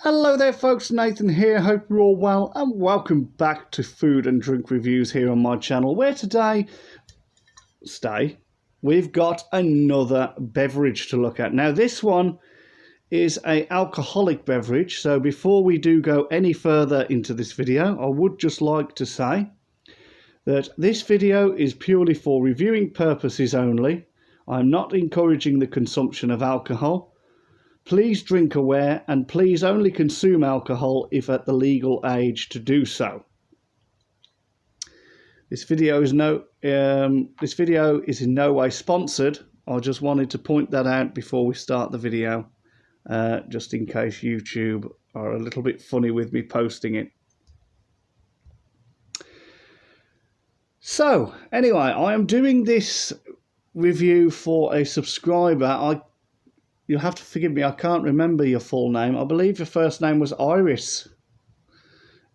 Hello there folks, Nathan here, hope you're all well and welcome back to Food and Drink Reviews here on my channel, where today, we've got another beverage to look at. Now this one is an alcoholic beverage, so before we do go any further into this video, I would just like to say that this video is purely for reviewing purposes only. I'm not encouraging the consumption of alcohol. Please drink aware and please only consume alcohol if at the legal age to do so. This video is in no way sponsored. I just wanted to point that out before we start the video, just in case YouTube are a little bit funny with me posting it. So anyway, I am doing this review for a subscriber. You'll have to forgive me, I can't remember your full name. I believe your first name was Iris.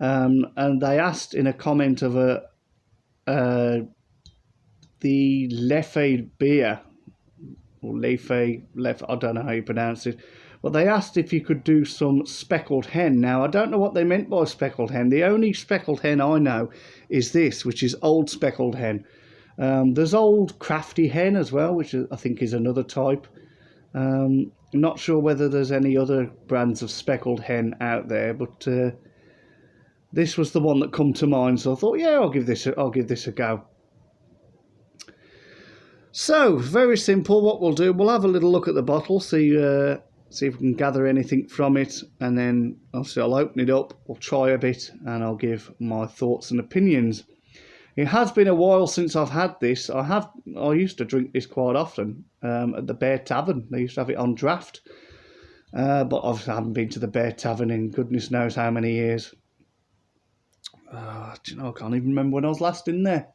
And they asked in a comment of the Leffe beer, or Leffe, I don't know how you pronounce it. But they asked if you could do some speckled hen. Now, I don't know what they meant by speckled hen. The only speckled hen I know is this, which is old speckled hen. There's old crafty hen as well, which I think is another type. I'm not sure whether there's any other brands of speckled hen out there, but this was the one that come to mind, so I thought, yeah, I'll give this a go. So very simple. What we'll do, we'll have a little look at the bottle, see if we can gather anything from it, and then obviously I'll open it up, we'll try a bit, and I'll give my thoughts and opinions. It has been a while since I've had this. I used to drink this quite often at the Bear Tavern. They used to have it on draft. But obviously I haven't been to the Bear Tavern in goodness knows how many years. Do you know, I can't even remember when I was last in there.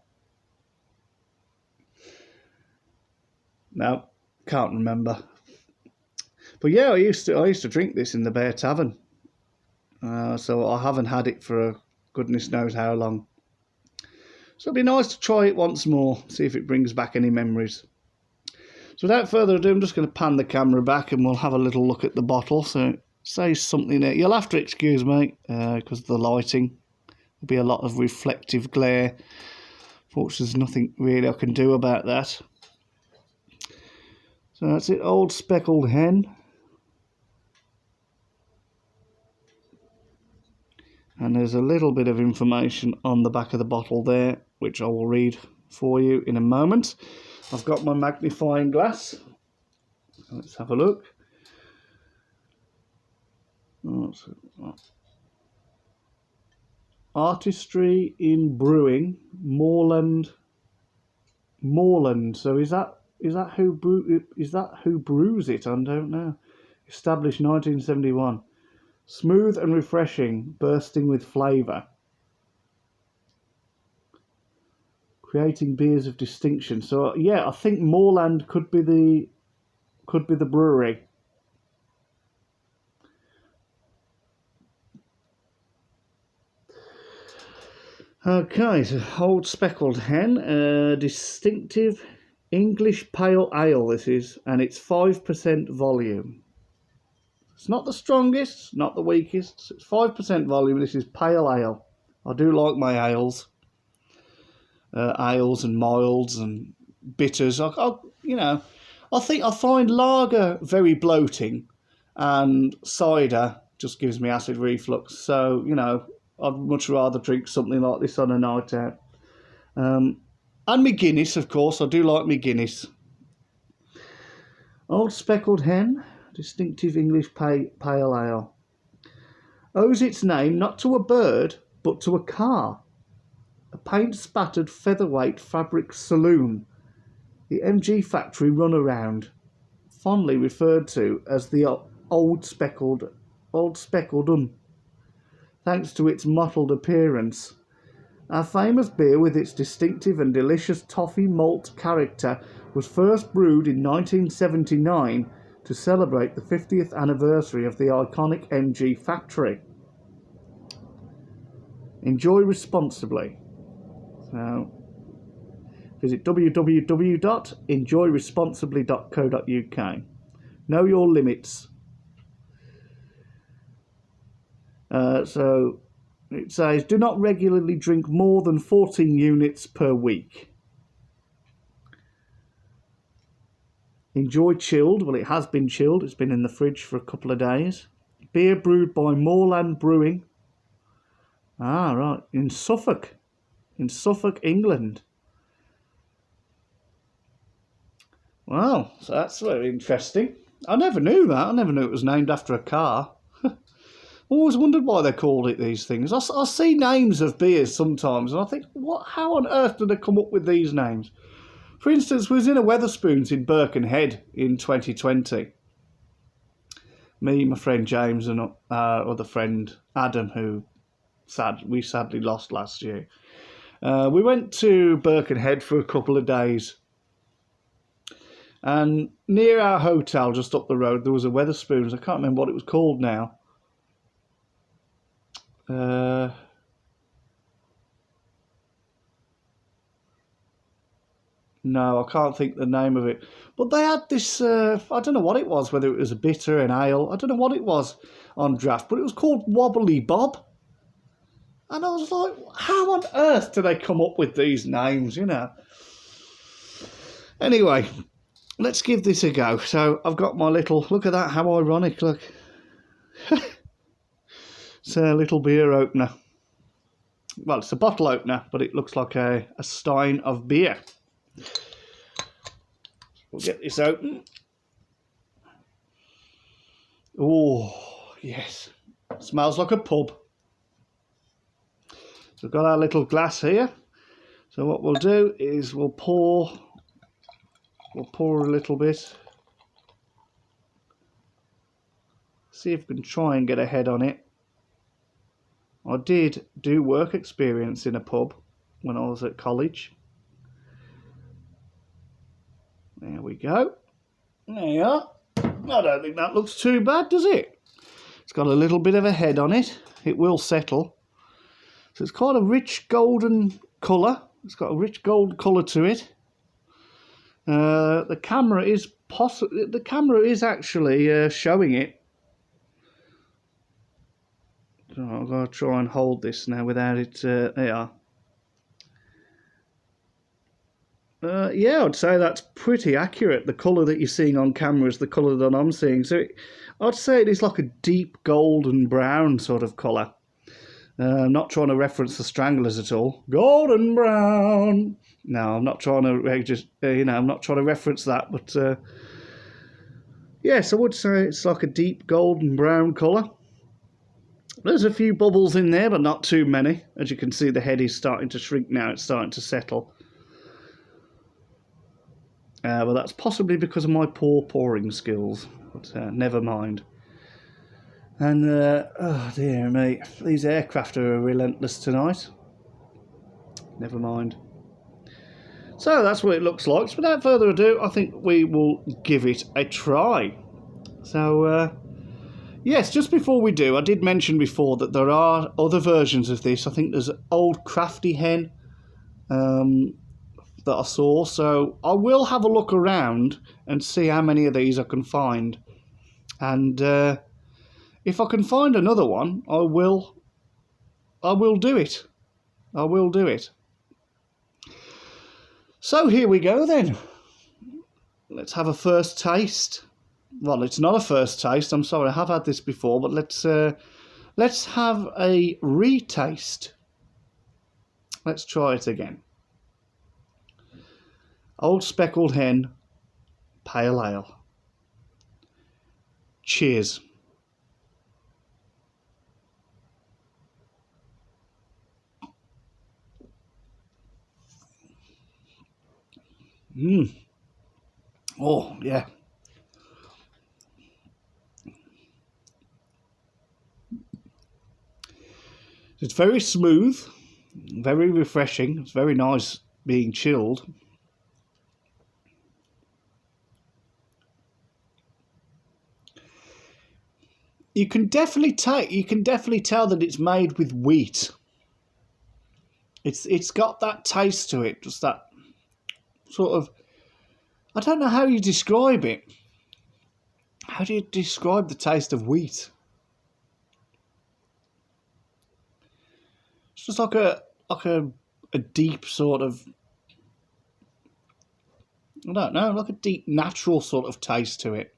No, can't remember. But yeah, I used to drink this in the Bear Tavern. So I haven't had it for goodness knows how long. So it'd be nice to try it once more, see if it brings back any memories. So without further ado, I'm just going to pan the camera back and we'll have a little look at the bottle. So it says something there. You'll have to excuse me because of the lighting. There'll be a lot of reflective glare. Fortunately, there's nothing really I can do about that. So that's it, old speckled hen. And there's a little bit of information on the back of the bottle there, which I will read for you in a moment. I've got my magnifying glass. Let's have a look. Artistry in brewing, Moreland. So is that who brews it? I don't know. Established 1971. Smooth and refreshing, bursting with flavour. Creating beers of distinction. So yeah, I think Moreland could be the brewery. Okay, so old speckled hen, distinctive English pale ale this is, and it's 5% volume. It's not the strongest, not the weakest. It's 5% volume. This is pale ale. I do like my ales. Ales and milds and bitters. I find lager very bloating, and cider just gives me acid reflux. So, I'd much rather drink something like this on a night out. And my Guinness, of course. I do like my Guinness. Old speckled hen. Distinctive English pale ale. Owes its name not to a bird, but to a car. A paint-spattered featherweight fabric saloon. The MG factory runaround, fondly referred to as the Old Speckled, thanks to its mottled appearance. Our famous beer, with its distinctive and delicious toffee malt character, was first brewed in 1979 to celebrate the 50th anniversary of the iconic MG factory. Enjoy responsibly. So, visit www.enjoyresponsibly.co.uk. Know your limits. So it says, do not regularly drink more than 14 units per week. Enjoy chilled. Well, it has been chilled. It's been in the fridge for a couple of days. Beer brewed by Moorland Brewing. Ah, right. In Suffolk, England. Wow, so that's very interesting. I never knew that. I never knew it was named after a car. Always wondered why they called it these things. I see names of beers sometimes, and I think, what? How on earth did they come up with these names? For instance, we was in a Wetherspoons in Birkenhead in 2020. Me, my friend James, and our other friend Adam, who we sadly lost last year. We went to Birkenhead for a couple of days. And near our hotel, just up the road, there was a Wetherspoons. I can't remember what it was called now. No, I can't think the name of it. But they had this, I don't know what it was, whether it was a bitter, an ale. I don't know what it was on draft, but it was called Wobbly Bob. And I was like, how on earth do they come up with these names, you know? Anyway, let's give this a go. So I've got my little, look at that, how ironic, look. It's a little beer opener. Well, it's a bottle opener, but it looks like a stein of beer. We'll get this open. Oh, yes. Smells like a pub. So we've got our little glass here. So what we'll do is we'll pour a little bit. See if we can try and get a head on it. I did do work experience in a pub when I was at college. There we go. There you are. I don't think that looks too bad, does it? It's got a little bit of a head on it. It will settle. So it's quite a rich golden colour. It's got a rich gold colour to it. The camera is actually showing it. So I'm going to try and hold this now without it. There you are. Yeah, I'd say that's pretty accurate. The colour that you're seeing on camera is the colour that I'm seeing. So I'd say it is like a deep golden brown sort of colour. I'm not trying to reference the Stranglers at all. Golden brown. No, I'm not trying to I'm not trying to reference that. But yes, I would say it's like a deep golden brown colour. There's a few bubbles in there, but not too many. As you can see, the head is starting to shrink now. It's starting to settle. But that's possibly because of my poor pouring skills. But never mind. And, oh dear me, these aircraft are relentless tonight. Never mind. So that's what it looks like. So without further ado, I think we will give it a try. So, yes, just before we do, I did mention before that there are other versions of this. I think there's Old Crafty Hen that I saw. So I will have a look around and see how many of these I can find. And if I can find another one, I will do it. I will do it. So here we go then. Let's have a first taste. Well, it's not a first taste. I'm sorry, I have had this before, but let's have a retaste. Let's try it again. Old Speckled Hen Pale Ale. Cheers. Oh, yeah. It's very smooth, very refreshing. It's very nice being chilled. You can definitely tell that it's made with wheat. It's got that taste to it, just that sort of, I don't know how you describe it. How do you describe the taste of wheat? It's just like a deep sort of, I don't know, like a deep natural sort of taste to it.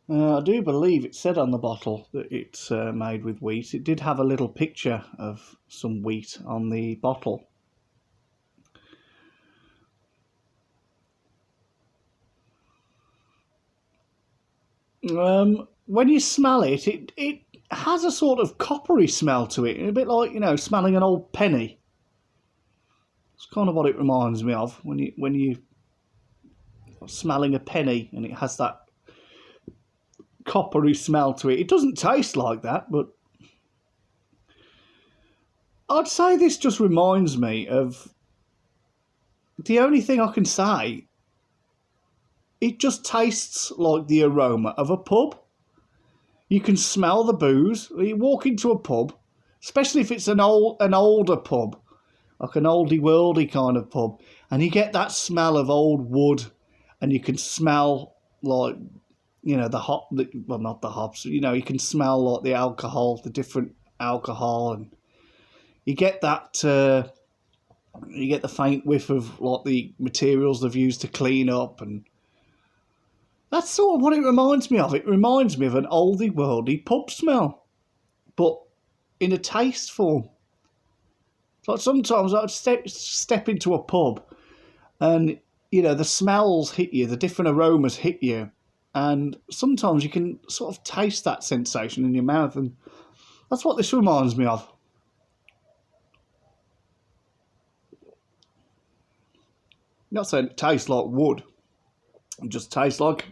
I do believe it said on the bottle that it's made with wheat. It did have a little picture of some wheat on the bottle. When you smell it, it has a sort of coppery smell to it, a bit like, you know, smelling an old penny. It's kind of what it reminds me of when you smelling a penny, and it has that coppery smell to it. It doesn't taste like that, but I'd say this just reminds me of, the only thing I can say, it just tastes like the aroma of a pub. You can smell the booze. You walk into a pub, especially if it's an older pub, like an oldie worldy kind of pub, and you get that smell of old wood, and you can smell like, you know, well, not the hops, you know, you can smell like the alcohol, the different alcohol, and you get that, you get the faint whiff of like the materials they've used to clean up, and that's sort of what it reminds me of. It reminds me of an oldie worldy pub smell, but in a taste form. Like sometimes I'd step into a pub, and you know, the smells hit you, the different aromas hit you, and sometimes you can sort of taste that sensation in your mouth, and that's what this reminds me of. Not saying it tastes like wood, it just tastes like,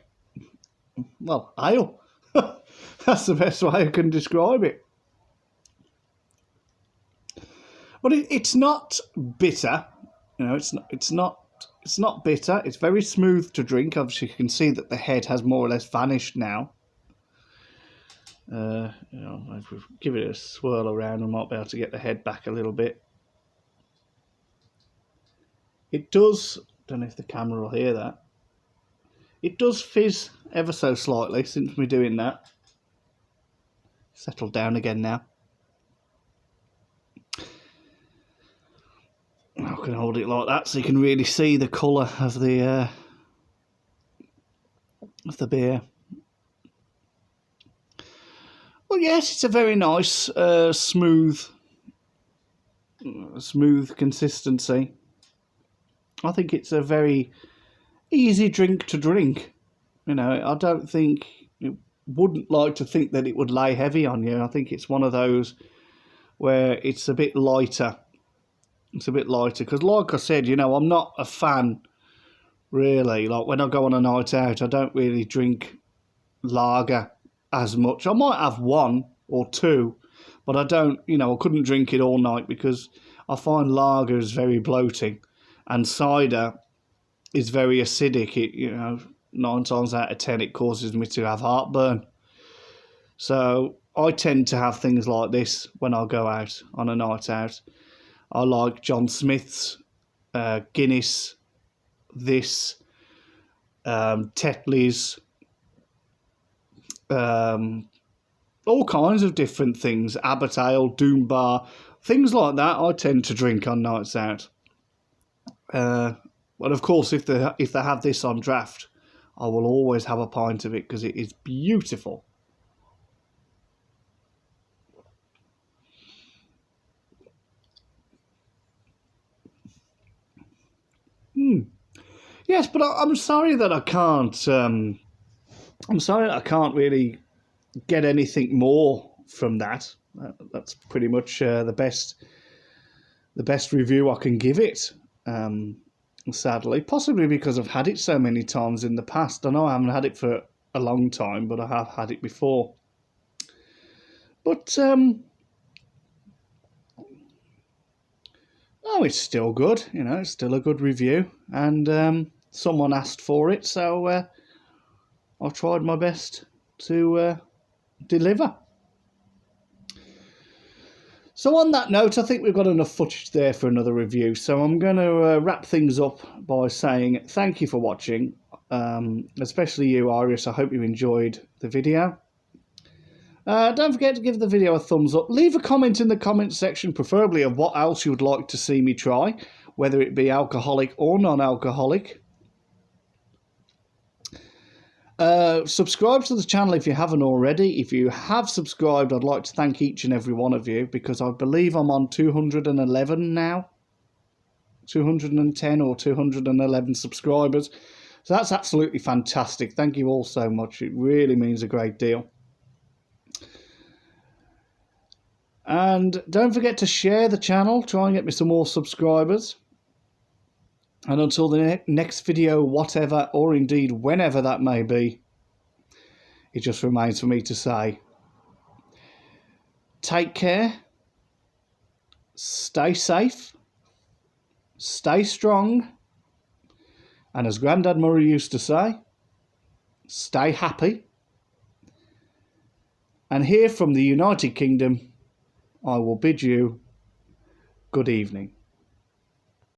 well, ale. That's the best way I can describe it. But it's not bitter, you know. It's not bitter. It's very smooth to drink. Obviously, you can see that the head has more or less vanished now. You know, if we give it a swirl around, we might be able to get the head back a little bit. It does. Don't know if the camera will hear that. It does fizz ever so slightly since we're doing that. Settled down again now. I can hold it like that so you can really see the colour of the beer. Well, yes, it's a very nice, smooth consistency. I think it's a very easy drink to drink. You know, I don't think, you wouldn't like to think that it would lay heavy on you. I think it's one of those where it's a bit lighter. It's a bit lighter because, like I said, you know, I'm not a fan, really. Like, when I go on a night out, I don't really drink lager as much. I might have one or two, but I don't, you know, I couldn't drink it all night because I find lager is very bloating, and cider is very acidic. It, you know, 9 times out of 10, it causes me to have heartburn. So I tend to have things like this when I go out on a night out. I like John Smith's, Guinness, this, Tetley's, all kinds of different things, Abbot Ale, Doom Bar, things like that I tend to drink on nights out. But of course, if they have this on draft, I will always have a pint of it because it is beautiful. Yes, but I'm sorry that I can't. I'm sorry that I can't really get anything more from that. That's pretty much the best review I can give it. Sadly, possibly because I've had it so many times in the past. I know I haven't had it for a long time, but I have had it before. But oh, it's still good. You know, it's still a good review, and someone asked for it, so I tried my best to deliver. So on that note, I think we've got enough footage there for another review. So I'm going to wrap things up by saying thank you for watching, especially you, Iris. I hope you enjoyed the video. Don't forget to give the video a thumbs up. Leave a comment in the comment section, preferably of what else you would like to see me try, whether it be alcoholic or non-alcoholic. Subscribe to the channel if you haven't already. If you have subscribed, I'd like to thank each and every one of you, because I believe I'm on 211 now. 210 or 211 subscribers. So that's absolutely fantastic. Thank you all so much. It really means a great deal. And don't forget to share the channel. Try and get me some more subscribers. And until the next video, whatever, or indeed whenever that may be, it just remains for me to say, take care, stay safe, stay strong, and as Grandad Murray used to say, stay happy. And here from the United Kingdom, I will bid you good evening.